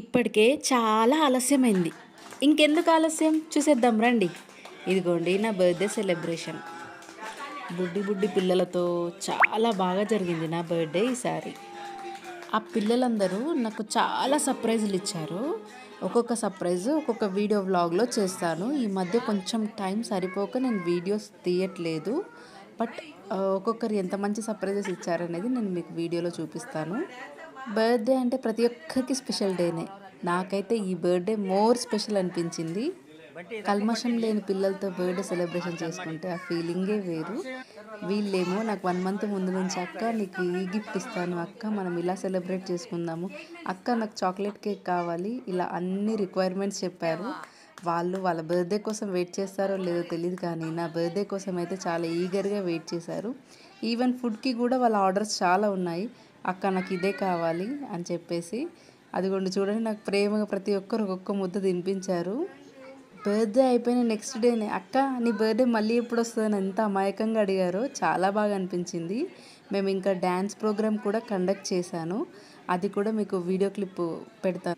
ఇప్పటికే చాలా ఆలస్యమైంది. ఇంకెందుకు ఆలస్యం చూసేద్దాం రండి. ఇదిగోండి నా బర్త్డే సెలబ్రేషన్. బుడ్డి బుడ్డి పిల్లలతో చాలా బాగా జరిగింది నా బర్త్డే ఈసారి. ఆ పిల్లలందరూ నాకు చాలా సర్ప్రైజులు ఇచ్చారు. ఒక్కొక్క సర్ప్రైజు ఒక్కొక్క వీడియో వ్లాగ్లో చేస్తాను. ఈ మధ్య కొంచెం టైం సరిపోక నేను వీడియోస్ తీయట్లేదు. బట్ ఒక్కొక్కరు ఎంత మంచి సర్ప్రైజెస్ ఇచ్చారనేది నేను మీకు వీడియోలో చూపిస్తాను. బర్త్డే అంటే ప్రతి ఒక్కరికి స్పెషల్ డేనే. నాకైతే ఈ బర్త్డే మోర్ స్పెషల్ అనిపించింది. కల్మషం లేని పిల్లలతో బర్త్డే సెలబ్రేషన్ చేసుకుంటే ఆ ఫీలింగే వేరు. వీళ్ళేమో నాకు 1 మంత్ ముందు నుంచి అక్క నీకు ఈ గిఫ్ట్ ఇస్తాను, అక్క మనం ఇలా సెలబ్రేట్ చేసుకుందాము, అక్క నాకు చాక్లెట్ కేక్ కావాలి, ఇలా అన్ని రిక్వైర్మెంట్స్ చెప్పారు. వాళ్ళు వాళ్ళ బర్త్డే కోసం వెయిట్ చేస్తారో లేదో తెలియదు, కానీ నా బర్త్డే కోసం అయితే చాలా ఈగర్గా వెయిట్ చేశారు. ఈవెన్ ఫుడ్కి కూడా వాళ్ళ ఆర్డర్స్ చాలా ఉన్నాయి. అక్క నాకు ఇదే కావాలి అని చెప్పేసి. అదిగోండి చూడండి, నాకు ప్రేమగా ప్రతి ఒక్కరు ఒక్కొక్క ముద్ద తినిపించారు. బర్త్డే అయిపోయిన నెక్స్ట్ డేనే అక్క నీ బర్త్డే మళ్ళీ ఎప్పుడు వస్తుందని ఎంత అమాయకంగా అడిగారో చాలా బాగా అనిపించింది. మేము ఇంకా డ్యాన్స్ ప్రోగ్రామ్ కూడా కండక్ట్ చేశాను. అది కూడా మీకు వీడియో క్లిప్ పెడతాను.